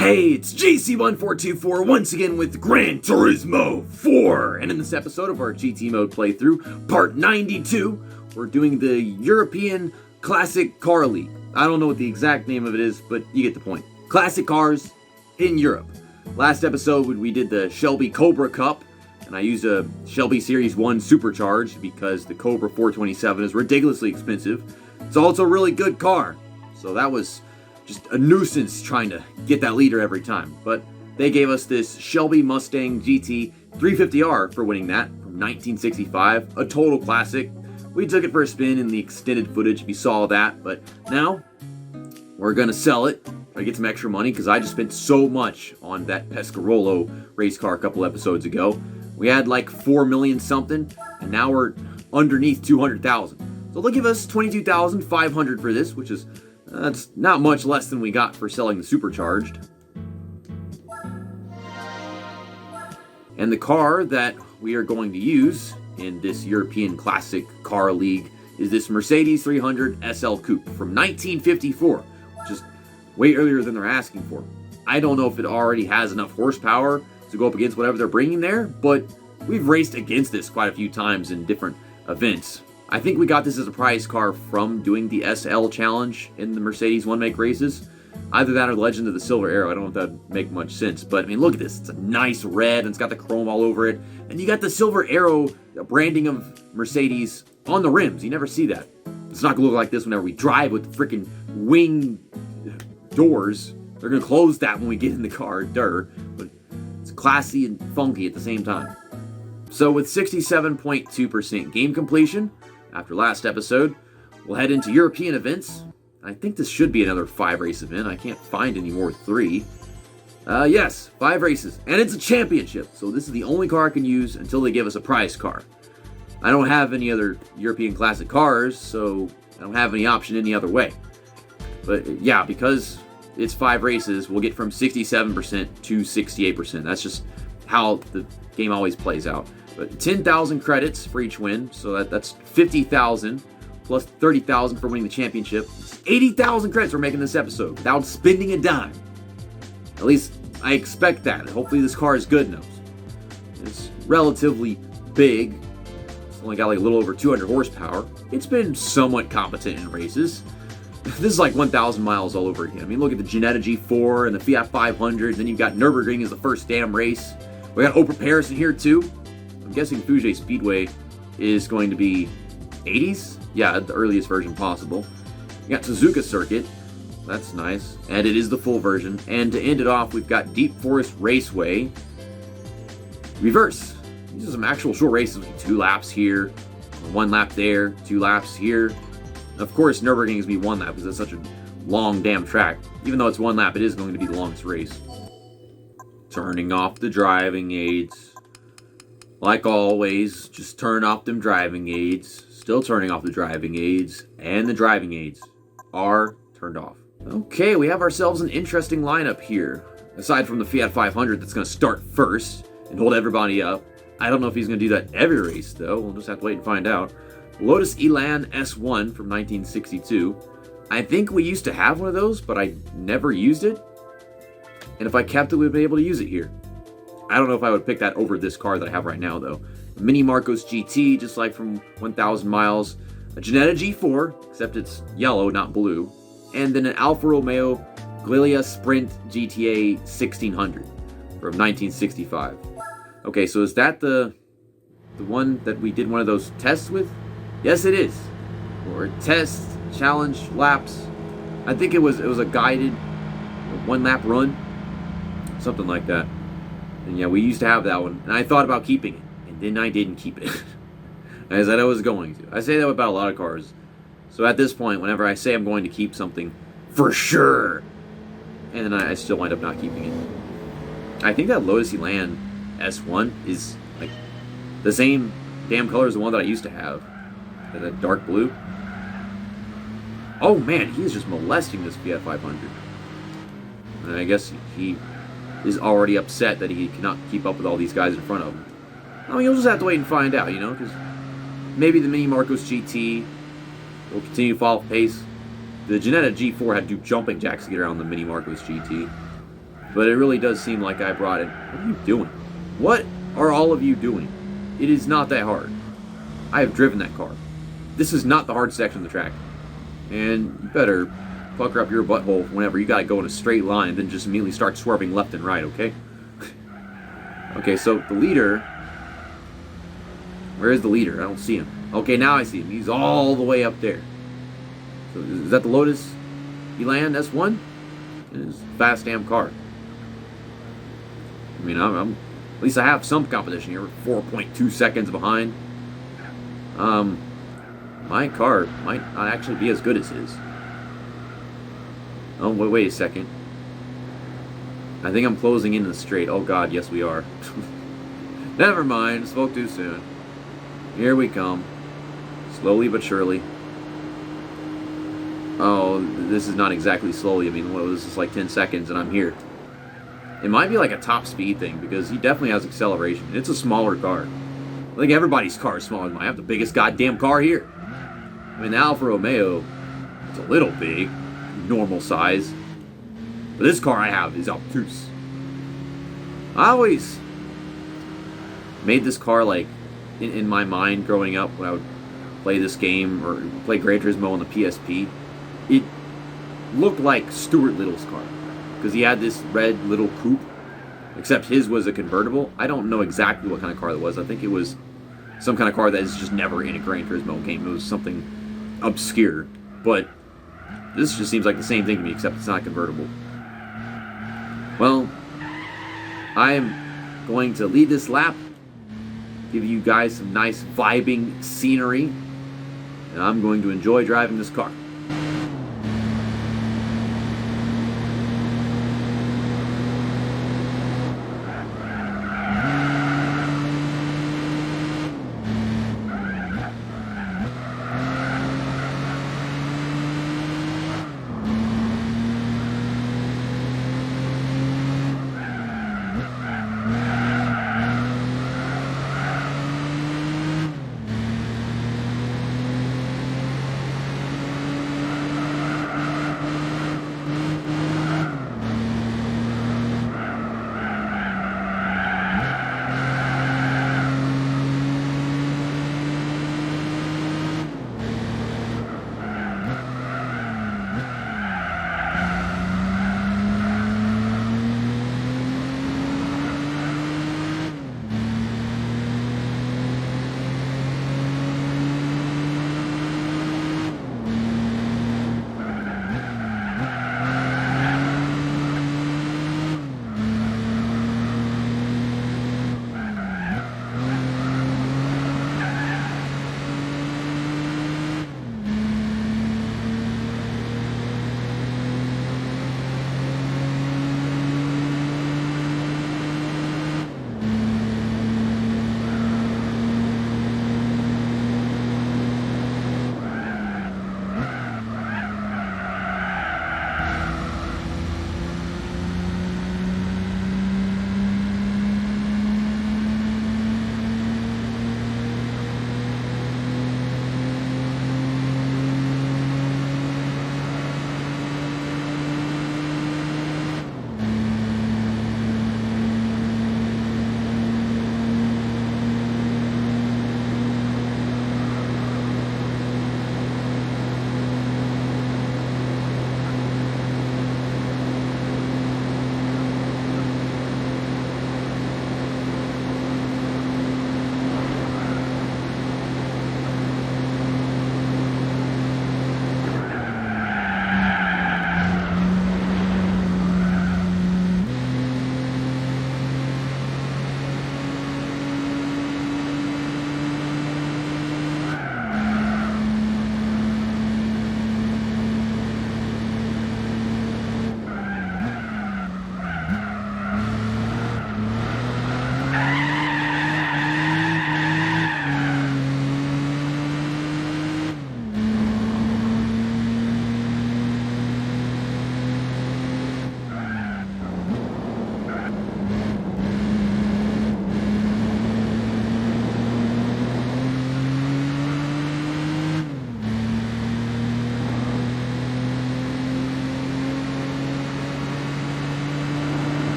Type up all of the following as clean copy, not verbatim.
Hey, it's GC1424 once again with Gran Turismo 4, and in this episode of our GT mode playthrough, part 92, we're doing the European Classic Car League. I don't know what the exact name of it is, but you get the point. Classic cars in Europe. Last episode we did the Shelby Cobra Cup, and I used a Shelby Series 1 Supercharged because the Cobra 427 is ridiculously expensive. It's also a really good car, so that was just a nuisance trying to get that leader every time. But they gave us this Shelby Mustang GT 350R for winning that from 1965, a total classic. We took it for a spin in the extended footage if you saw that, but now we're gonna sell it. I get some extra money because I just spent so much on that Pescarolo race car a couple episodes ago. We had like 4 million something, and now we're underneath 200,000. So they'll give us 22,500 for this, which is that's not much less than we got for selling the Supercharged. And the car that we are going to use in this European Classic Car League is this Mercedes 300 SL Coupe from 1954, which is way earlier than they're asking for. I don't know if it already has enough horsepower to go up against whatever they're bringing there, but we've raced against this quite a few times in different events. I think we got this as a prize car from doing the SL challenge in the Mercedes one-make races. Either that or Legend of the Silver Arrow. I don't know if that would make much sense. But, I mean, look at this. It's a nice red, and it's got the chrome all over it. And you got the Silver Arrow branding of Mercedes on the rims. You never see that. It's not going to look like this whenever we drive with the freaking wing doors. They're going to close that when we get in the car. But it's classy and funky at the same time. So, with 67.2% game completion, after last episode, we'll head into European events. I think this should be another 5-race event. I can't find any more 3. Yes, 5 races. And it's a championship. So this is the only car I can use until they give us a prize car. I don't have any other European classic cars, so I don't have any option any other way. But yeah, because it's 5 races, we'll get from 67% to 68%. That's just how the game always plays out. But 10,000 credits for each win, so that's 50,000 plus 30,000 for winning the championship. It's 80,000 credits we're making this episode without spending a dime. At least I expect that. Hopefully this car is good enough. It's relatively big. It's only got like a little over 200 horsepower. It's been somewhat competent in races. This is like 1,000 miles all over again. I mean, look at the Ginetta G4 and the Fiat 500. Then you've got Nürburgring as the first damn race. We got Opel Paris in here too. I'm guessing Fuji Speedway is going to be 80s? Yeah, the earliest version possible. You got Suzuka Circuit. That's nice. And it is the full version. And to end it off, we've got Deep Forest Raceway Reverse. These are some actual short races. 2 laps here, 1 lap there, 2 laps here. Of course, Nürburgring is going to be 1 lap because it's such a long damn track. Even though it's 1 lap, it is going to be the longest race. Turning off the driving aids. Like always, just turn off them driving aids. Still turning off the driving aids. And the driving aids are turned off. Okay, we have ourselves an interesting lineup here. Aside from the Fiat 500 that's going to start first and hold everybody up. I don't know if he's going to do that every race, though. We'll just have to wait and find out. Lotus Elan S1 from 1962. I think we used to have one of those, but I never used it. And if I kept it, we'd be able to use it here. I don't know if I would pick that over this car that I have right now, though. A Mini Marcos GT, just like from 1,000 miles. A Ginetta G4, except it's yellow, not blue. And then an Alfa Romeo Giulia Sprint GTA 1600 from 1965. Okay, so is that the one that we did one of those tests with? Yes, it is. Or test, challenge, laps. I think it was a guided 1-lap run. Something like that. And yeah, we used to have that one. And I thought about keeping it. And then I didn't keep it. I said I was going to. I say that about a lot of cars. So at this point, whenever I say I'm going to keep something, for sure. And then I still wind up not keeping it. I think that Lotus Elan S1 is like the same damn color as the one that I used to have. That dark blue. Oh man, he is just molesting this Fiat 500. And I guess he is already upset that he cannot keep up with all these guys in front of him. I mean, you'll just have to wait and find out, you know, because maybe the Mini Marcos GT will continue to fall off pace. The Ginetta G4 had to do jumping jacks to get around the Mini Marcos GT. But it really does seem like I brought it. What are you doing? What are all of you doing? It is not that hard. I have driven that car. This is not the hard section of the track. And you better pucker up your butthole whenever you gotta go in a straight line and then just immediately start swerving left and right, okay? Okay, so the leader... Where is the leader? I don't see him. Okay, now I see him. He's all the way up there. So is that the Lotus Elan S1? It's a fast damn car. I mean, I'm at least I have some competition here. 4.2 seconds behind. My car might not actually be as good as his. Oh, wait a second. I think I'm closing in the straight. Oh god, yes we are. Never mind, spoke too soon. Here we come. Slowly but surely. Oh, this is not exactly slowly. I mean, this is like 10 seconds and I'm here. It might be like a top speed thing because he definitely has acceleration. It's a smaller car. I think everybody's car is smaller than mine. I have the biggest goddamn car here. I mean, the Alfa Romeo is a little big, normal size. But this car I have is obtuse. I always made this car like in my mind growing up when I would play this game or play Gran Turismo on the PSP. It looked like Stuart Little's car because he had this red little coupe, except his was a convertible. I don't know exactly what kind of car that was. I think it was some kind of car that is just never in a Gran Turismo game. It was something obscure, but this just seems like the same thing to me, except it's not convertible. Well, I am going to lead this lap, give you guys some nice vibing scenery, and I'm going to enjoy driving this car.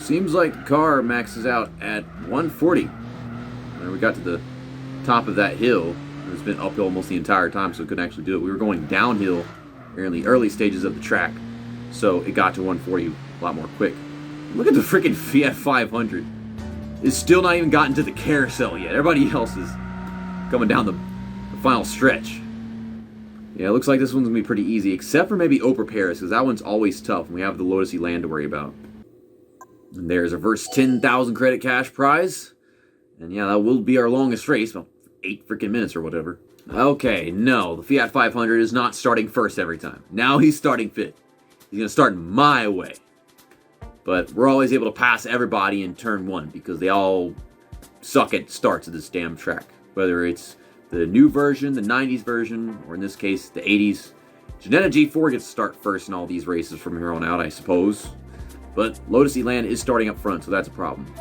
seems like the car maxes out at 140. When we got to the top of that hill, it's been uphill almost the entire time, so we couldn't actually do it. We were going downhill in the early stages of the track, so it got to 140 a lot more quick. Look at the freaking Fiat 500. It's still not even gotten to the carousel yet. Everybody else is coming down the final stretch. Yeah, it looks like this one's going to be pretty easy, except for maybe Opel Paris, because that one's always tough, and we have the Lotus Elan to worry about. And there's our first 10,000 credit cash prize. And yeah, that will be our longest race, about 8 freaking minutes or whatever. Okay, no, the Fiat 500 is not starting first every time. Now he's starting fifth. He's going to start my way. But we're always able to pass everybody in turn 1, because they all suck at starts of this damn track. Whether it's the new version, the 90s version, or in this case, the 80s. Ginetta G4 gets to start first in all these races from here on out, I suppose. But Lotus Elan is starting up front, so that's a problem.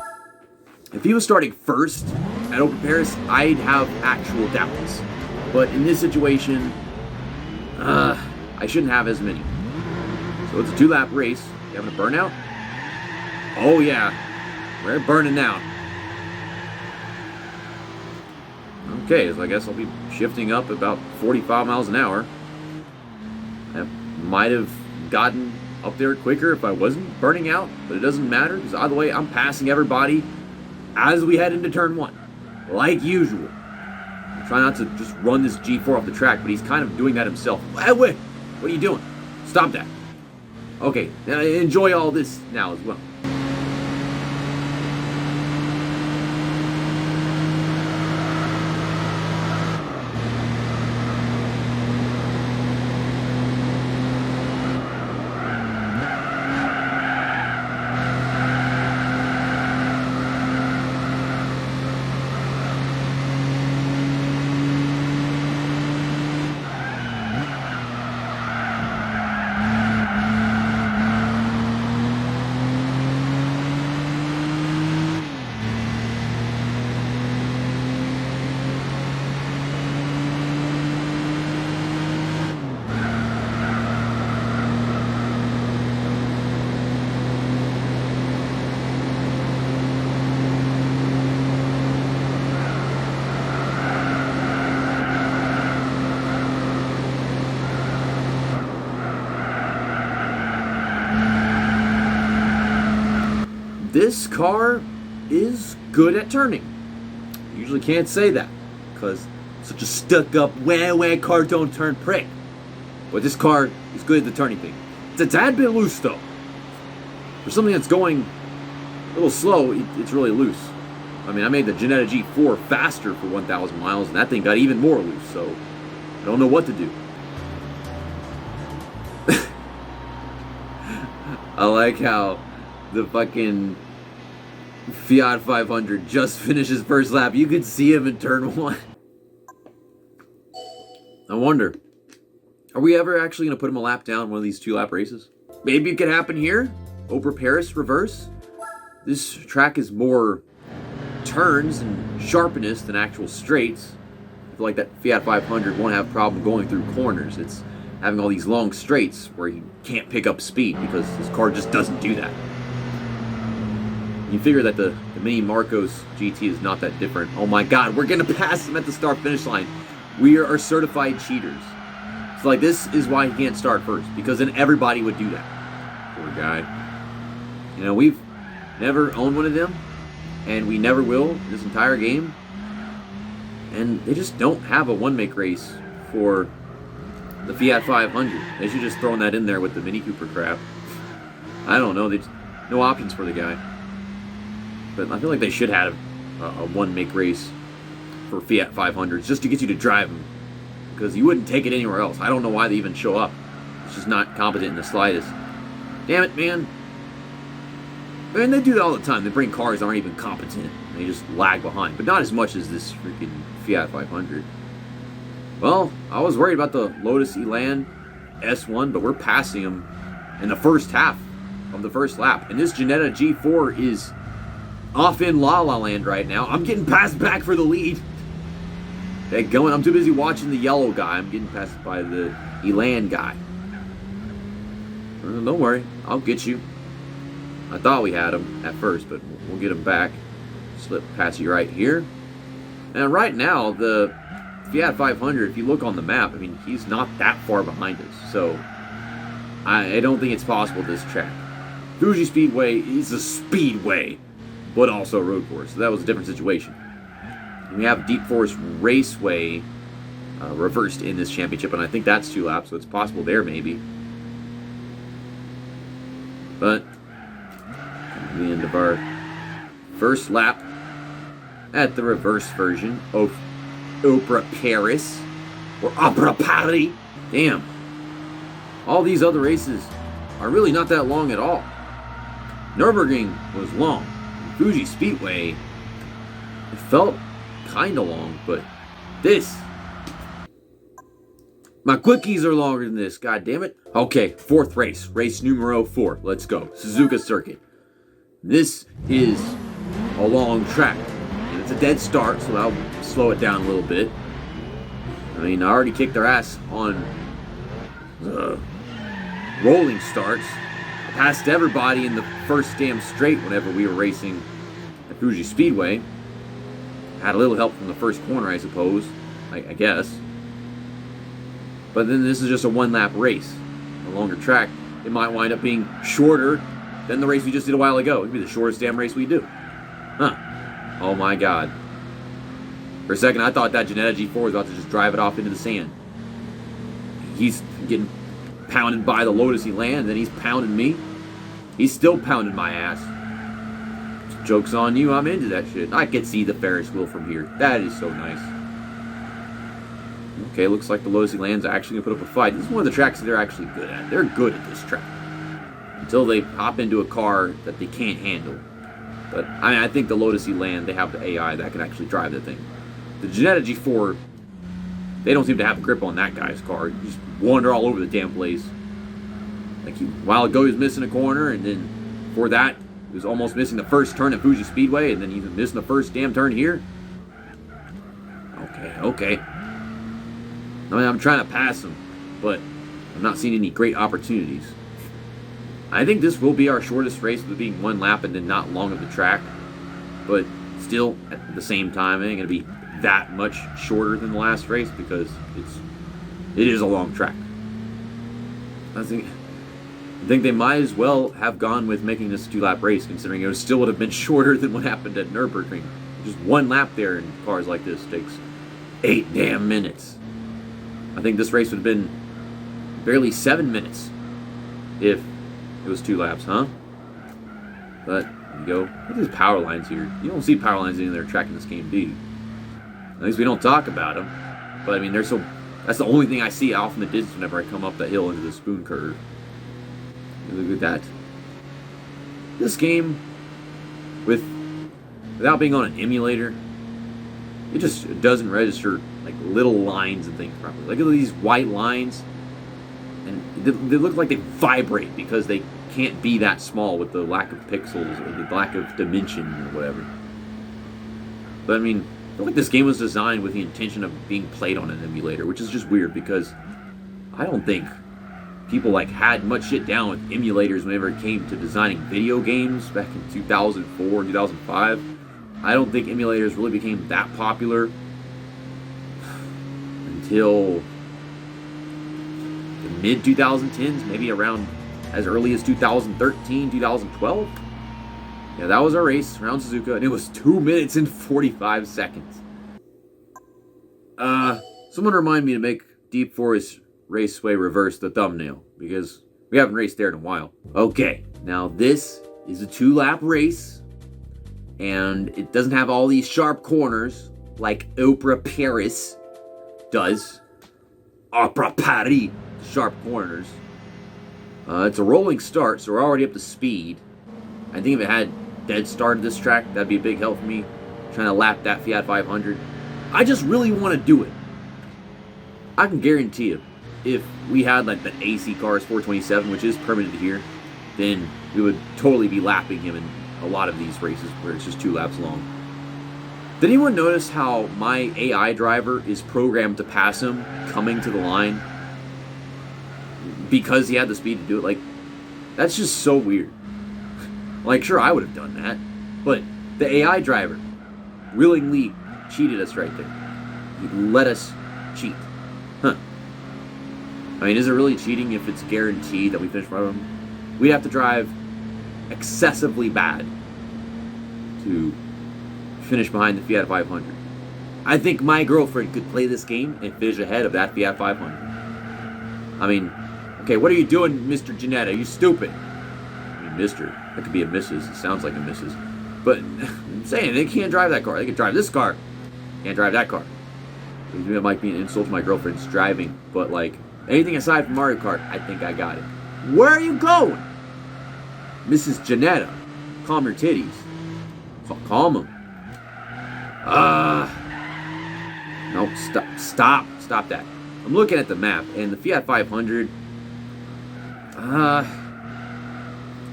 If he was starting first at Opel Paris, I'd have actual doubts. But in this situation, I shouldn't have as many. So it's a 2-lap race. You having a burnout? Oh yeah, we're burning out. Okay, so I guess I'll be shifting up about 45 miles an hour. I might have gotten up there quicker if I wasn't burning out, but it doesn't matter, because either way, I'm passing everybody as we head into turn 1, like usual. I'm trying not to just run this G4 off the track, but he's kind of doing that himself. Wait, what are you doing? Stop that. Okay, now enjoy all this now as well. This car is good at turning. You usually can't say that, because such a stuck-up, wah car don't turn prick. But this car is good at the turning thing. It's a tad bit loose, though. For something that's going a little slow, it's really loose. I mean, I made the Ginetta G4 faster for 1,000 miles, and that thing got even more loose, so I don't know what to do. I like how the fucking Fiat 500 just finished his first lap. You could see him in turn 1. I wonder, are we ever actually going to put him a lap down in one of these 2-lap races? Maybe it could happen here. Opel Paris reverse. This track is more turns and sharpness than actual straights. I feel like that Fiat 500 won't have a problem going through corners. It's having all these long straights where he can't pick up speed because his car just doesn't do that. You figure that the Mini Marcos GT is not that different. Oh my god, we're going to pass him at the start-finish line. We are certified cheaters. It's like, this is why he can't start first, because then everybody would do that. Poor guy. You know, we've never owned one of them, and we never will this entire game. And they just don't have a one-make race for the Fiat 500. They should just throw that in there with the Mini Cooper crap. I don't know. No options for the guy. But I feel like they should have a one-make race for Fiat 500s just to get you to drive them, because you wouldn't take it anywhere else. I don't know why they even show up. It's just not competent in the slightest. Damn it, man. Man, they do that all the time. They bring cars that aren't even competent. They just lag behind. But not as much as this freaking Fiat 500. Well, I was worried about the Lotus Elan S1, but we're passing them in the first half of the first lap. And this Ginetta G4 is off in La La Land right now. I'm getting passed back for the lead. Going, I'm too busy watching the yellow guy. I'm getting passed by the Elan guy. Don't worry, I'll get you. I thought we had him at first, but we'll get him back. Slip past you right here. And right now, the Fiat 500, if you look on the map, I mean, he's not that far behind us. So, I don't think it's possible this track. Fuji Speedway is a speedway, but also a road course. So that was a different situation. We have Deep Forest Raceway reversed in this championship, and I think that's 2 laps, so it's possible there maybe. But the end of our first lap at the reverse version of Opera Paris or Opera Paris. Damn. All these other races are really not that long at all. Nürburgring was long. Fuji Speedway, it felt kind of long, but this, my quickies are longer than this, god damn it. Okay, 4th race, race numero 4. Let's go. Suzuka Circuit. This is a long track, and it's a dead start, so that'll slow it down a little bit. I mean, I already kicked their ass on the rolling starts. I passed everybody in the first damn straight whenever we were racing at Fuji Speedway. Had a little help from the first corner, I suppose. I guess. But then this is just a 1-lap race. A longer track. It might wind up being shorter than the race we just did a while ago. It'd be the shortest damn race we do. Huh. Oh my god. For a second, I thought that Ginetta G4 was about to just drive it off into the sand. He's getting pounded by the Lotus Elan, and then he's pounding me. He's still pounding my ass. Joke's on you, I'm into that shit. I can see the Ferris wheel from here. That is so nice. Okay, looks like the Lotus Elan's actually going to put up a fight. This is one of the tracks that they're actually good at. They're good at this track. Until they hop into a car that they can't handle. But, I mean, I think the Lotus Elan, they have the AI that can actually drive the thing. The Ginetta G4, they don't seem to have a grip on that guy's car. You just wander all over the damn place. Like, a while ago he was missing a corner, and then before that, he was almost missing the first turn at Fuji Speedway, and then he was missing the first damn turn here. Okay. I mean, I'm trying to pass him, but I'm not seeing any great opportunities. I think this will be our shortest race with it being 1 lap and then not long of the track. But still, at the same time, it ain't going to be that much shorter than the last race because it is a long track. I think they might as well have gone with making this a 2-lap race, considering it still would have been shorter than what happened at Nürburgring. Just 1 lap there in cars like this takes 8 damn minutes. I think this race would have been barely 7 minutes if it was 2 laps, huh? But, there you go. Look at these power lines here. You don't see power lines in there tracking this game, do you? At least we don't talk about them. But, I mean, that's the only thing I see off in the distance whenever I come up that hill into the spoon curve. Look at that. This game, without being on an emulator, it just doesn't register like little lines and things properly. Look at these white lines, and they look like they vibrate because they can't be that small with the lack of pixels or the lack of dimension or whatever. But I mean, I feel like this game was designed with the intention of being played on an emulator, which is just weird because I don't think people like had much shit down with emulators whenever it came to designing video games back in 2004, 2005. I don't think emulators really became that popular until the mid-2010s, maybe around as early as 2013, 2012. Yeah, that was our race around Suzuka, and it was 2 minutes and 45 seconds. Someone remind me to make Deep Forest Raceway reverse the thumbnail, because we haven't raced there in a while. Okay, now this is a 2-lap race, and it doesn't have all these sharp corners like Opera Paris does. Opera Paris, sharp corners. It's a rolling start, so we're already up to speed. I think if it had dead started this track, that'd be a big help for me, trying to lap that Fiat 500. I just really want to do it. I can guarantee you, if we had like the AC Cars 427, which is permitted here, then we would totally be lapping him in a lot of these races where it's just 2 laps long. Did anyone notice how my AI driver is programmed to pass him coming to the line because he had the speed to do it? Like, that's just so weird. Like, sure, I would have done that, but the AI driver willingly cheated us right there. He let us cheat. Huh. I mean, is it really cheating if it's guaranteed that we finish front of him? We'd have to drive excessively bad to finish behind the Fiat 500. I think my girlfriend could play this game and finish ahead of that Fiat 500. I mean, okay, what are you doing, Mr. Janetta? You stupid. I mean, Mr. That could be a Mrs. It sounds like a Mrs. But I'm saying, they can't drive that car. They can drive this car. Can't drive that car. It might be an insult to my girlfriend's driving, but like, anything aside from Mario Kart, I think I got it. Where are you going? Mrs. Janetta, calm your titties. Calm them. No, stop that. I'm looking at the map, and the Fiat 500,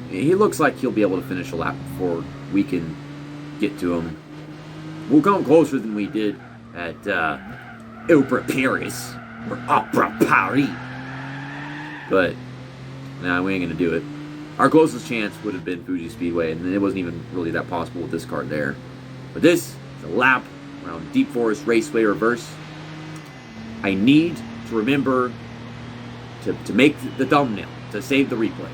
he looks like he'll be able to finish a lap before we can get to him. We'll come closer than we did at Opera Paris, or Opera Paris. But, nah, we ain't gonna do it. Our closest chance would have been Fuji Speedway, and it wasn't even really that possible with this car there. But this is a lap around Deep Forest Raceway Reverse. I need to remember to make the thumbnail, to save the replay.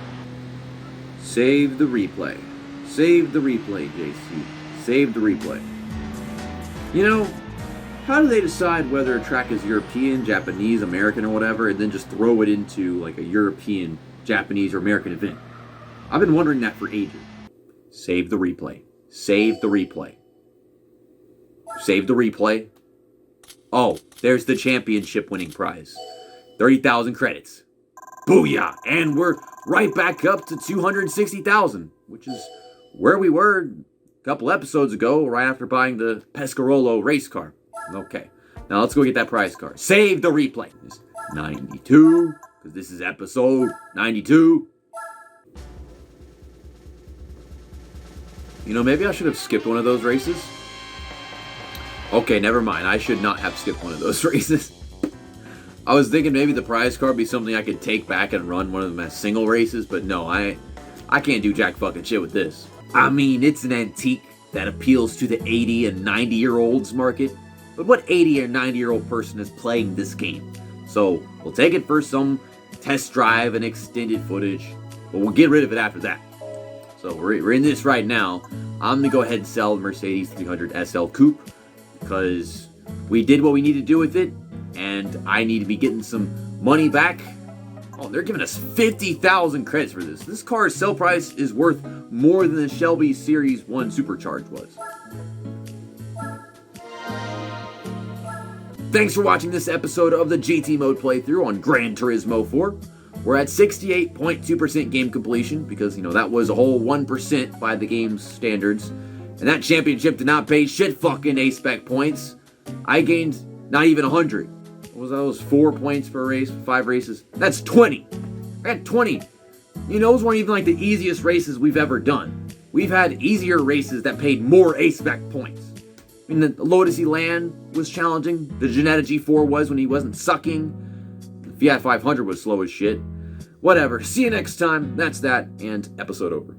Save the replay. Save the replay, JC. Save the replay. You know, how do they decide whether a track is European, Japanese, American, or whatever, and then just throw it into like a European, Japanese, or American event? I've been wondering that for ages. Save the replay. Save the replay. Save the replay. Oh, there's the championship winning prize. 30,000 credits. Booyah! And we're right back up to 260,000, which is where we were a couple episodes ago, right after buying the Pescarolo race car. Okay, now let's go get that prize car. Save the replay. It's 92, because this is episode 92. You know, maybe I should have skipped one of those races. Okay, never mind. I should not have skipped one of those races. I was thinking maybe the prize car would be something I could take back and run one of them as single races, but no, I can't do jack fucking shit with this. I mean, it's an antique that appeals to the 80 and 90-year-olds market, but what 80 or 90-year-old person is playing this game? So, we'll take it for some test drive and extended footage, but we'll get rid of it after that. So, we're in this right now. I'm going to go ahead and sell the Mercedes 300 SL Coupe, because we did what we need to do with it, and I need to be getting some money back. Oh, they're giving us 50,000 credits for this. This car's sale price is worth more than the Shelby Series 1 Supercharged was. Thanks for watching this episode of the GT Mode playthrough on Gran Turismo 4. We're at 68.2% game completion, because, you know, that was a whole 1% by the game's standards. And that championship did not pay shit fucking A-spec points. I gained not even 100. What was those 4 points per race, 5 races? That's 20. I got 20. You know, those weren't even like the easiest races we've ever done. We've had easier races that paid more A-spec points. I mean, the Lotus Elan was challenging. The Ginetta G4 was when he wasn't sucking. The Fiat 500 was slow as shit. Whatever. See you next time. That's that, and episode over.